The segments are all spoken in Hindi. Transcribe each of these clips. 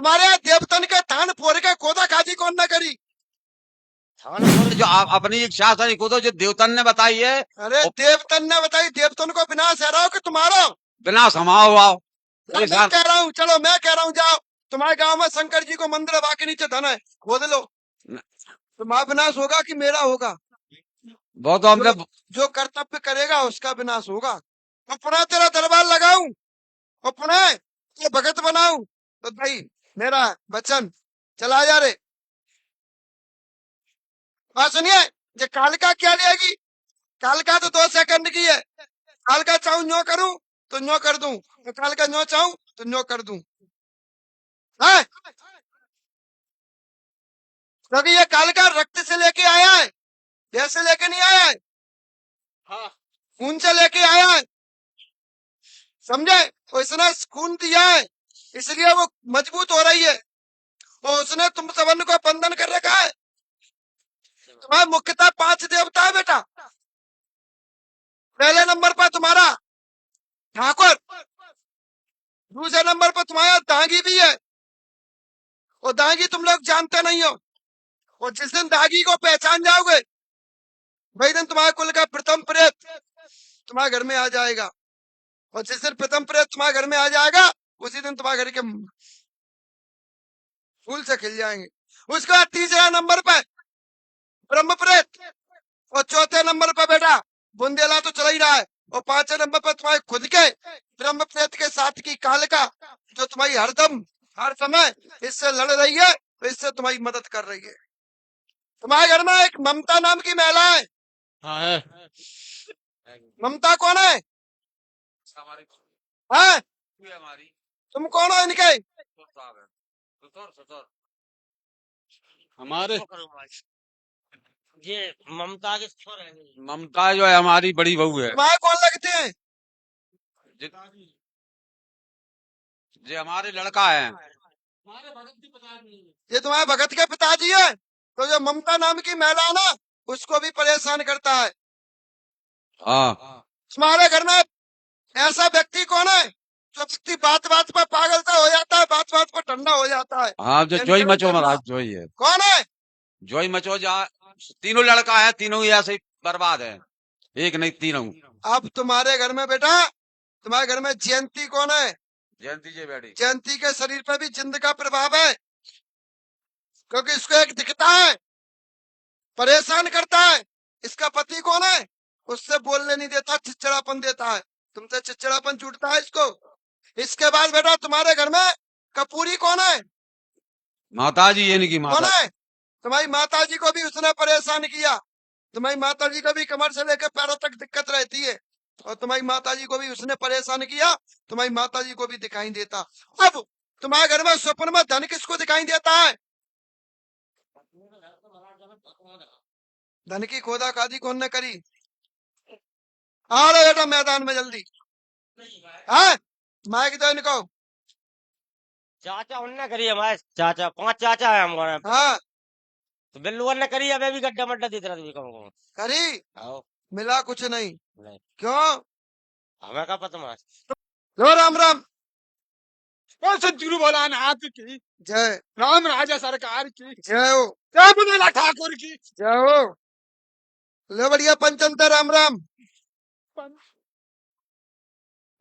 हमारे यहाँ देवतन के थान फोड़ के खोदा खादी कौन न करी। थान फोड़ जो अपनी इच्छा से कूदो जो देवतन ने बताई है। अरे देवतन ने बताई, देवतन को विनाश है रहा हो कि तुम्हारा बिना समाओ आओ। मैं कह रहा हूँ, चलो मैं कह रहा हूँ जाओ, तुम्हारे गांव में शंकर जी को मंदिर है, बाकी नीचे धन है, खोद लो। तुम्हारा विनाश होगा कि मेरा होगा? वो तो हमने जो कर्तव्य करेगा उसका विनाश होगा। और पुनः तेरा दरबार लगाऊं और पुनः तो भगत बनाऊं, तो भाई मेरा वचन चला जा रे। बात सुनिए, ये कालिका क्या लेगी? कालिका तो 2 सेकंड की है। कालिका चाहूं न्यो करूं तो न्यो कर दूं, तो कालिका न्यो चाहूं तो न्यो कर दूं। है क्योंकि ये कालिका रक्त से लेके आया है, जैसे लेके नहीं आया है। हाँ, खून से लेके आया है, समझे? तो इसने खून दिया है, इसलिए वो मजबूत हो रही है। और उसने तुम सबन को बंधन कर रखा है। तुम्हारा मुख्यतः 5 देवता है बेटा। पहले नंबर पर तुम्हारा ठाकुर, दूसरे नंबर पर तुम्हारा दागी भी है। और दागी तुम लोग जानते नहीं हो, और जिस दिन दागी को पहचान जाओगे वही दिन तुम्हारे कुल का प्रथम प्रेत तुम्हारे घर में आ जाएगा। और जिस दिन प्रथम प्रेत तुम्हारे घर में आ जाएगा उसी दिन तुम्हारे घर के फूल से खिल जाएंगे। उसके बाद तीसरा नंबर पर ब्रह्म प्रेत, और चौथे नंबर पर बेटा बुंदेला तो चला ही रहा है, और 5वें नंबर पर तुम्हारे खुद के ब्रह्म प्रेत के साथ की कालिका, जो तुम्हारी हरदम हर समय इससे लड़ रही है, तो इससे तुम्हारी मदद कर रही है। तुम्हारे घर में एक ममता नाम की महिला है। हाँ है। ममता कौन है? हाँ? तुम कौन हो इनके? हमारे ये ममता के छोर है। ममता जो है हमारी बड़ी बहू है। तुम्हारे कौन लगते हैं? ये हमारे लड़का है। ये तुम्हारे भगत के पिताजी है। तो जो ममता नाम की महिला है ना, उसको भी परेशान करता है। हाँ, तुम्हारे घर में ऐसा व्यक्ति कौन है जो व्यक्ति बात बात पर पागल सा हो जाता है, बात बात पर ठंडा हो जाता है? हाँ जो जोई मचो महाराज जोई है। कौन है? जोई मचो जा तीनों लड़का है, तीनों ही ऐसे ही बर्बाद है, एक नहीं तीनों। अब तुम्हारे घर में बेटा, तुम्हारे घर में जयंती कौन है? जयंती जी बेटी। जयंती के शरीर पर भी जिंद का प्रभाव है, क्योंकि इसको एक दिखता है, परेशान करता है। इसका पति कौन है? उससे बोलने नहीं देता, चिड़चिड़ापन देता है, तुमसे चिड़चिड़ापन छूटता है इसको। इसके बाद बेटा तुम्हारे घर में कपूरी कौन है? माता जी, इनकी कौन माता। है? तुम्हारी माता जी को भी उसने परेशान किया। तुम्हारी माता जी को भी कमर से लेकर पैरों तक दिक्कत रहती है, और तुम्हारी माता जी को भी उसने परेशान किया। तुम्हारी माता जी को भी दिखाई देता। अब तुम्हारे घर में स्वप्न में धन किसको दिखाई देता है? धन की खोदा खादी कौन ने करी? आ रहे बेटा मैदान में जल्दी। हाँ, माइक दो इनको। चाचा उनने करी हमारे चाचा, 5 चाचा है हमारे। हाँ तो बिल्लू ने करी, अबे भी गड्ढा मड्ढा देते रहते कम करी, आओ मिला कुछ नहीं। नहीं, क्यों? हमें का पता मार। लो राम राम। सदगुरु भोलानाथ की जय। राम राजा सरकार की जय हो। जय बुंदेला ठाकुर की जय हो। लो बढ़िया पंचंतर राम राम।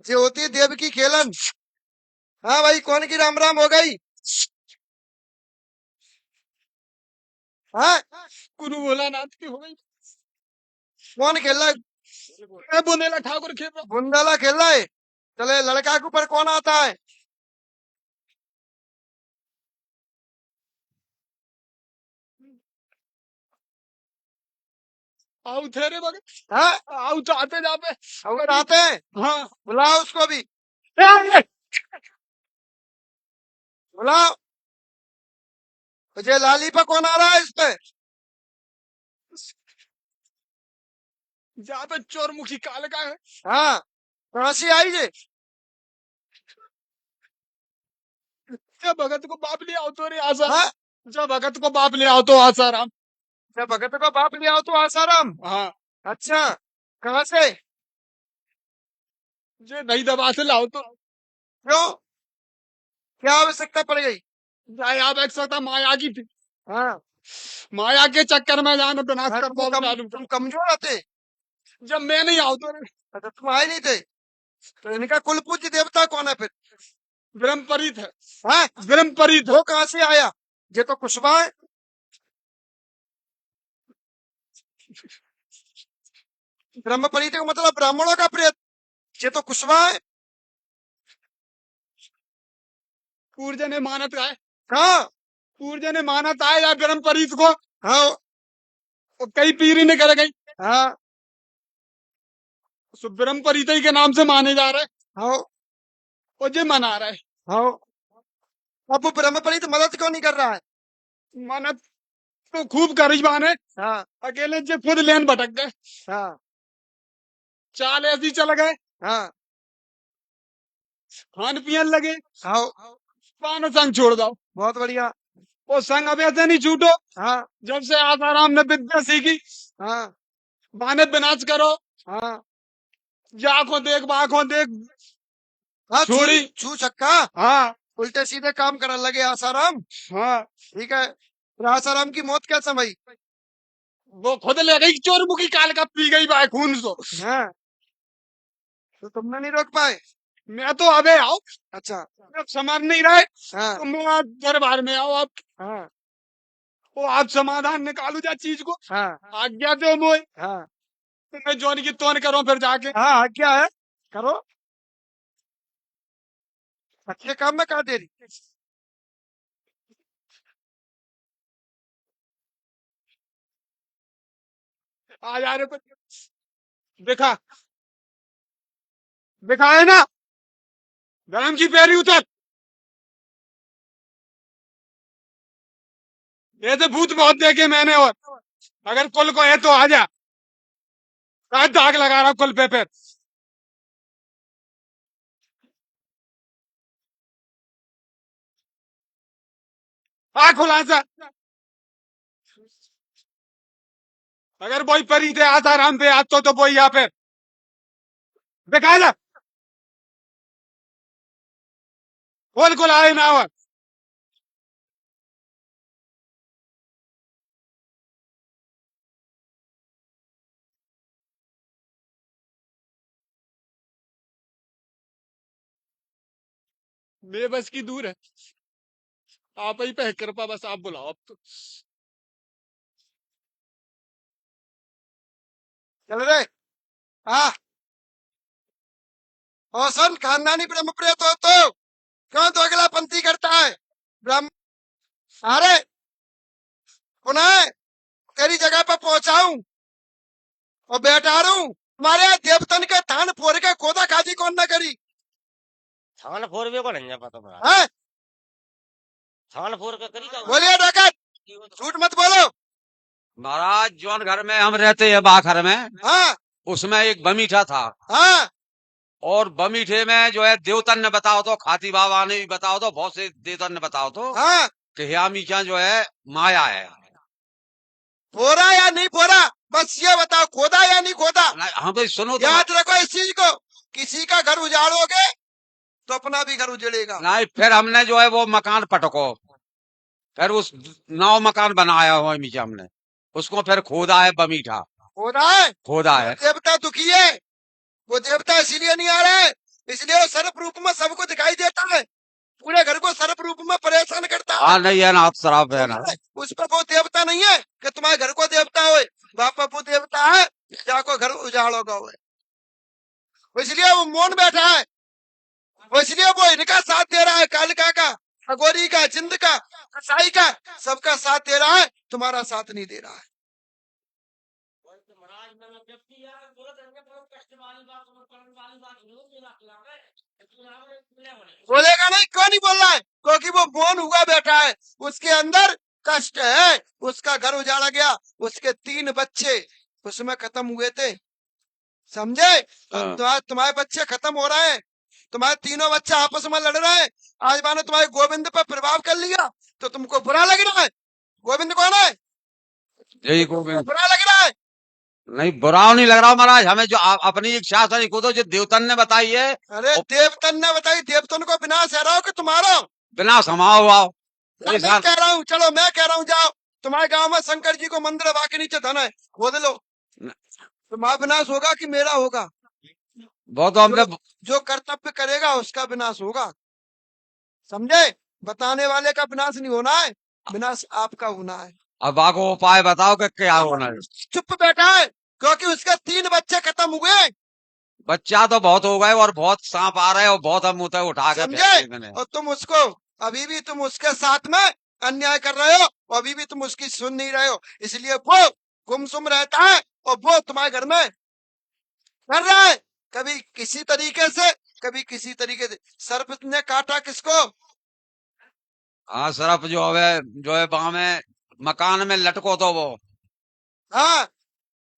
ये होती है देव की खेलन। हाँ भाई, कौन की राम राम हो गई? हाँ, गुरु भोलानाथ की हो गई। कौन खेल रहा है? मैं बुंदेला ठाकुर खेल रहा हूँ। बुंदाला खेल रहा है। चले लड़का के ऊपर कौन आता है? आओ तेरे भगत, हाँ, आओ चाहते जाते। अगर आते हैं हाँ बुलाओ उसको भी, बुलाओ। तुझे लाली पे कौन आ रहा है? इस पे जहाँ पे चोरमुखी कालिका है। हाँ, कहाँ से आई जे? जब भगत को बाप ले आओ तो रे आसाराम। हाँ, जब भगत को बाप ले आओ तो आसाराम। जब भगत को बाप ले आओ तो आसाराम। हाँ, अच्छा, कहाँ से? जे नहीं दबा से लाओ तो क्यों? क्या आवश्यकता पड़ गई? चाहे आप एक सकता माया की थी, हाँ माया के चक्कर में जाना विनाश हाँ, कर तुम मालूम तुम कमजोर थे। जब मैं नहीं आऊ तो अच्छा तुम आए नहीं थे, तो इनका कुल पूज्य देवता कौन है फिर? ब्रह्मपरीत है, हाँ ब्रह्मपरीत है। वो कहाँ से आया? ये तो कुशवा है। ब्रह्मपरीत का मतलब ब्राह्मणों का प्रेत, ये तो कुशवा है। पूर्ज ने मानत है, हाँ पूर्ज ने मानत है या ब्रह्मपरीत को, हाँ वो कई पीरी ने कर गई, हाँ सो ब्रह्मपरीत ही के नाम से माने जा रहे, हाँ वो जे मना रहे। हाँ। अब वो ब्रह्मपरीत मदद क्यों नहीं कर रहा है? मानत तो खूब करीबान है, हाँ अकेले जे खुद लेन भटक गए, हाँ चाल ऐसी चल गए, हाँ खान पियन लगे, हाँ पान संग छोड़ दो, बहुत बढ़िया। वो संग अब ऐसे नहीं छूटो। हाँ जब से आसाराम ने विद्या सीखी, हाँ बाने विनाश करो, हाँ जाखो देख बाखो देख, हाँ छोड़ी। छू छक्का, हाँ उल्टे सीधे काम करने लगे आसाराम। हाँ, ठीक है, फिर आसाराम की मौत कैसे भाई? वो खुद ले गई चोर मुखी काल का पी गई बाय खून सो। हाँ तो तुमने नहीं रोक पाए? मैं तो अबे आओ, अच्छा जब समझ नहीं रहे हाँ तो मैं आज दरबार में आओ, आप हाँ वो आप समाधान निकालो जा चीज को, हाँ आज्ञा दो मोए, हाँ तो मैं जोन की तोन करो फिर जाके। हाँ आज्ञा है, करो। अच्छे काम में कहा देरी। आ जा रहे को दिखा, दिखाए ना, धर्म की पैरी उतर, ये तो भूत बहुत देखे मैंने, और अगर कुल को है तो आ जा, आज दाग लगा रहा कुल पे फिर। आ खुलासा, अगर वही परी थे आसाराम पे आज तो वही यहाँ पे दिखा जा, खोल आए ना हुआ। बेबस की दूर है, आप ही पे कृपा, बस आप बुलाओ अब तो। चल रे हाँ, और सन खानदानी ब्रह्म प्रेत हो तो क्यों तो अगला पंथी करता है ब्रह्म? अरे पुनः तेरी जगह पर पहुंचाऊं और बैठा रहूं, तुम्हारे देवतन के थान फोड़ के खोदा खादी कौन ना करी थान फोर भी को नहीं पता पड़ा, है? थान फोर का करी का बोलिए डॉक्टर, झूठ मत बोलो। महाराज जौन घर में हम रहते हैं बाखर में, हाँ उसमें एक बमीठा था, हाँ और बमीठे में जो है देवतन ने बताओ तो, खाती बाबा ने भी बताओ तो, बहुत से देवतन ने बताओ तो हाँ, कि ह्यामीचा जो है माया है। फोड़ा या नहीं फोड़ा, बस ये बताओ, खोदा या नहीं खोदा? हम तो सुनो तो, याद रखो इस चीज को, किसी का घर उजाड़ोगे तो अपना भी घर उजड़ेगा। नहीं फिर हमने जो है वो मकान पटको, फिर उस नौ मकान बनाया हुआ मीचा हमने, उसको फिर खोदा है बमीठा, खोदा है, खोदा है। देवता दुखी है, वो देवता इसीलिए नहीं आ रहा है, इसलिए वो सर्प रूप में सबको दिखाई देता है, पूरे घर को सर्प रूप में परेशान करता है। हाँ नहीं है ना, आप शराब है ना। उस पर वो देवता नहीं है कि तुम्हारे घर को देवता हो, बापा वो देवता है जाको घर उजाड़ोगा हुए, इसलिए वो मौन बैठा है, इसलिए वो इनका साथ दे रहा है, कालिका का, अगोरी का, जिंद का, कसाई का, सबका साथ दे रहा है, तुम्हारा साथ नहीं दे रहा है। महाराज मतलब जब की यार बोलत रहने पर कष्ट वाली बात और करण वाली बात नहीं होती ना, बोलेगा नहीं, क्यों नहीं बोल रहा है? क्योंकि वो मौन हुआ बैठा है, उसके अंदर कष्ट है, उसका घर उजाड़ा गया, उसके 3 बच्चे उसमें खत्म हुए थे, समझे? तुम्हारे बच्चे खत्म हो रहे हैं, तुम्हारे तीनों बच्चे आपस में लड़ रहे हैं, आज मैंने तुम्हारे गोविंद पर प्रभाव कर लिया तो तुमको बुरा लग रहा है। गोविंद कौन है? यही गोविंद। बुरा लग रहा है? नहीं बुरा नहीं लग रहा महाराज, हमें जो अपनी इच्छा से को तो जो देवतन ने बताई है, अरे देवतन ने बताई, देवतन को विनाश है रहा हो कि तुम्हारा? बिना समाओ हुआ मैं कह रहा हूँ, चलो मैं कह रहा हूँ, जाओ तुम्हारे गांव में शंकर जी को मंदिर है, वहां के नीचे धन है, खोद लो। तुम्हारा विनाश होगा कि मेरा होगा? वो तो हमने जो कर्तव्य करेगा उसका विनाश होगा, समझे? बताने वाले का विनाश नहीं होना है, विनाश आपका होना है। अब आपको उपाय बताओ कि क्या होना है। चुप बैठा है क्योंकि उसके 3 बच्चे खत्म हुए, बच्चा तो बहुत हो गए और बहुत सांप आ रहे हैं और बहुत हम उठा उठा के समझे? फेंकते मैंने। और तुम उसको, अभी भी तुम उसके साथ में अन्याय कर रहे हो, और अभी भी तुम उसकी सुन नहीं रहे हो, इसलिए वो गुमसुम रहता है और वो तुम्हारे घर में कर रहा है, कभी किसी तरीके से, कभी किसी तरीके से। सर्प ने काटा किसको? हाँ सरफ जो है वहां में मकान में लटको तो वो हाँ,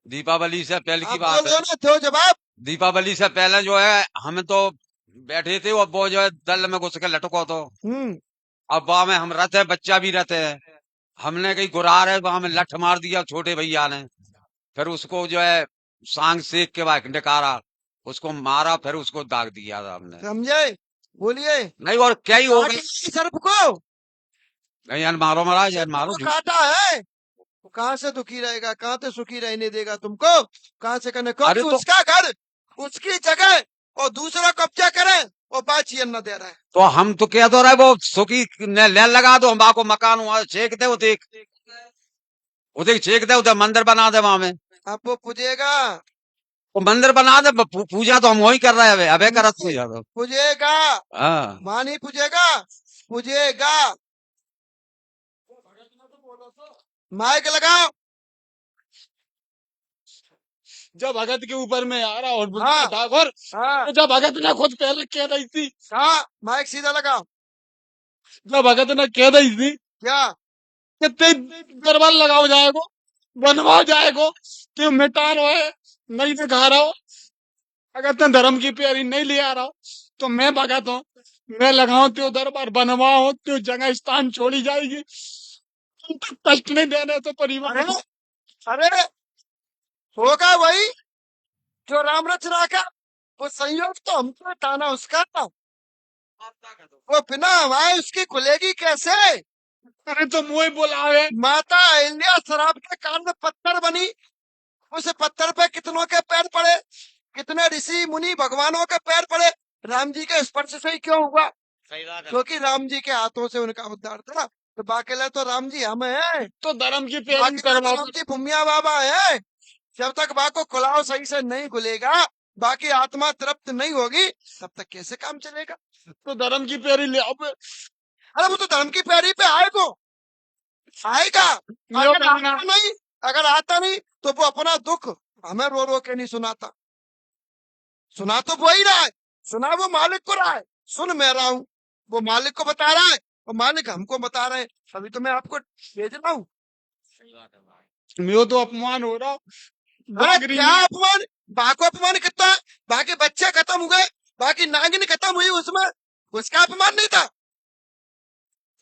दीपावली से पहले की आप बात बोलो है। ना, दो जवाब। दीपावली से पहले जो है हम तो बैठे थे और वो जो है दल में घुस के लटको तो। हम्म, अब वहां में हम रहते हैं, बच्चा भी रहते हैं, हमने कहीं गुरार है वहां में लठ मार दिया छोटे भैया ने, फिर उसको जो है सांग सेक के बाद निकाला, उसको मारा, फिर उसको दाग दिया था हमने। समझे? बोलिए। नहीं और क्या ही हो काटा गई। नहीं सर्प को, नहीं यार मारो महाराज, यार मारो वो झूठ। काटा है, वो कहाँ से दुखी रहेगा, कहाँ से सुखी रहने देगा तुमको, कहाँ से करने? क्योंकि अरे तो उसका घर, उसकी जगह, और दूसरा कब्जा करे और बात न दे रहा है। हम तो क्या तो रहे वो सुखी ने ले लगा दो, हम आपको मकान वहां छेक दे, उधर छेक दे, उधर मंदिर बना दे वहां में, अब वो पूजेगा, वो मंदिर बना दे, पूजा तो हम वही कर रहे हैं, अबे अबे करत पूजा तो। पूजेगा, हाँ वहां नहीं पूजेगा, पूजेगा। माइक लगाओ। जब भगत के ऊपर में आ रहा और हाँ। ठाकुर, हाँ, तो जब भगत ने खुद पहले कह रही थी, हाँ, माइक सीधा लगाओ। जब भगत ने कह रही थी क्या? कि ते दरबार लगाओ जाएगो, बनवाओ जाएगो, कि मिटा रहो है, नहीं दिखा रहा हो, अगर तुम धर्म की प्यारी नहीं ले आ रहा हो, तो मैं भगत हूँ, मैं लगाऊं तो दरबार बनवाओ तो जगह स्थान छोड़ी जाएगी, तुम तक कष्ट नहीं देने तो परिवार अरे, अरे, होगा वही जो राम रचना का, वो संयोग तो हमको ताना उसका, वो बिना हवाए उसकी खुलेगी कैसे? अरे तो मुझे बुलावे, माता अहिल्या शराब के कारण पत्थर बनी, उस पत्थर पे कितनों के पैर पड़े, कितने ऋषि मुनि भगवानों के पैर पड़े, राम जी के स्पर्श से ही क्यों हुआ? सही बात है। क्योंकि राम जी के हाथों से उनका उद्धार था। तो बाकेला तो राम जी हम हैं, तो धर्म की प्यारी बाकेला तो करवाओ। राम जी भूमिया बाबा है। जब तक बा को खुलाव सही से नहीं खुलेगा, बाकी आत्मा तृप्त नहीं होगी, तब तक कैसे काम चलेगा? तो धर्म की प्यारी ले आओ। अरे वो तो धर्म की पैरी पे आएगा, आएगा। लियो अगर कहना। आता नहीं, अगर आता नहीं तो वो अपना दुख हमें रो रो के नहीं सुनाता, सुना तो वो ही रहा है, सुना वो मालिक को रहा है, सुन मैं रहा हूँ, वो मालिक को बता रहा है और मालिक हमको बता रहे हैं, अभी तो मैं आपको भेज रहा हूँ। सही बात है भाई। मैं तो अपमान हो रहा हूँ। अरे नागरी क्या में अपमान? बाको अपमान कितना है? बाकी बच्चे खत्म हुए, बाकी नागिन खत्म हुई, उसमें उसका अपमान नहीं था?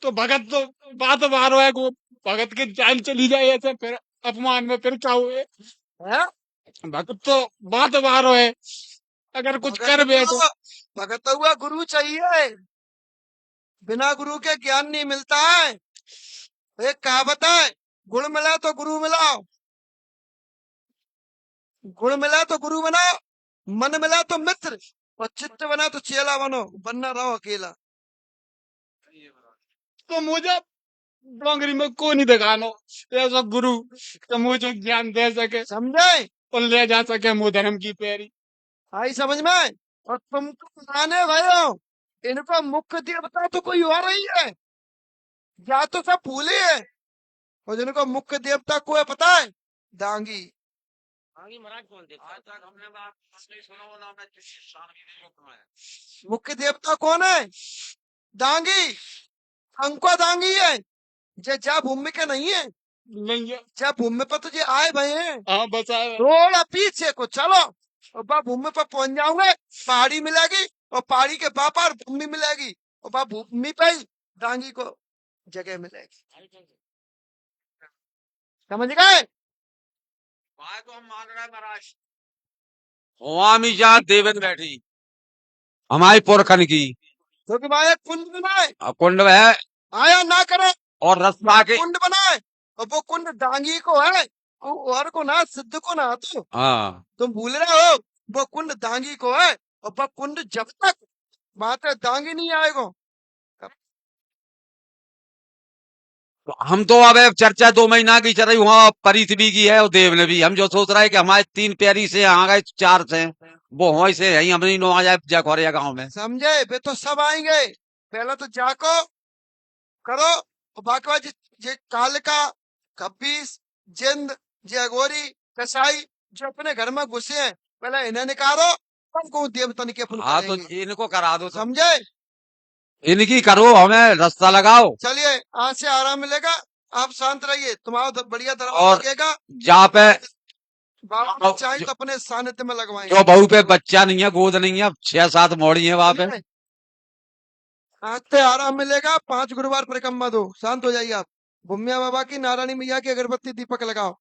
तो भगत तो बात बार है को भगत की जान चली जाए ऐसे, फिर अपमान में फिर क्या हुए? हैं? भगत तो बात बार है, अगर कुछ कर बैठो। भगत हुआ गुरु चाहिए, बिना गुरु के ज्ञान नहीं मिलता है। एक कहावत है, गुण मिला तो गुरु मिलाओ, गुण मिला तो गुरु बनाओ, मन मिला तो मित्र, और चित्त बना तो चेला बनो, बनना रहो अकेला। तो मुझे डोंगरी में को नहीं दिखानो ऐसा गुरु तो मुझे ज्ञान दे सके समझे? और ले जा सके मुँह धर्म की पैरी। आई समझ में? और तुमको जाने भयो, इनको मुख्य देवता तो कोई और ही है, या तो सब भूले है, और जिनको मुख्य देवता को है पता है? डांगी। आगे महाराज कौन देखता है? हमने बात नहीं सुना वो नाम है मुख्य देवता कौन है? डांगी। अंको डांगी है, जे जा भूमि के नहीं है, नहीं है। जा भूमि पर तुझे आए भय हैं, हाँ बचा है। थोड़ा पीछे को चलो और बा भूमि पर पहुंच जाओगे, पहाड़ी मिलेगी और पहाड़ी के बापार भूमि मिलेगी, और बा भूमि पे ही डांगी को जगह मिलेगी। समझ गए? बात तो हम मान रहे हैं महाराज। स्वामी जहाँ देवत बैठी हमारी पुरखन की, क्योंकि वहां एक कुंड बनाए, अब कुंड है आया ना करे, और रास्ता के कुंड बनाए, और वो कुंड डांगी को है, और को ना, सिद्ध को ना, तो हाँ, तुम भूल रहे हो, वो कुंड डांगी को है, और वो कुंड जब तक माता डांगी नहीं आएगा। तो हम तो अब चर्चा 2 महीना की चल रही, वहां पृथ्वी की है और देव ने भी, हम जो सोच रहे हैं कि हमारे 3 प्यारी से यहाँ गए 4 से, वो वहीं से यही हमने नो आ जाए जखौरिया गांव में। समझे, वे तो सब आएंगे, पहले तो जाको करो, और बाकी बात ये कालिका, कब्बीस, जिंद, जे अघोरी, कसाई जो अपने घर में घुसे हैं, पहले इन्हें निकालो, हमको देवतन के फुल हाँ, तो करेंगे। इनको करा दो, तो समझे, इनकी करो, हमें रास्ता लगाओ। चलिए आज से आराम मिलेगा, आप शांत रहिए, तुम्हारा बढ़िया दरबार और लगेगा। जहाँ पे बाबा चाहे तो अपने सानिध्य में लगवाएंगे। जो बहू पे बच्चा नहीं है, गोद नहीं है, 6-7 मौड़ी है वहां पे। समझे? आज से आराम मिलेगा, 5 गुरुवार परिक्रमा दो, शांत हो जाइए आप। भूमिया बाबा की, नारायणी मैया की अगरबत्ती दीपक लगाओ।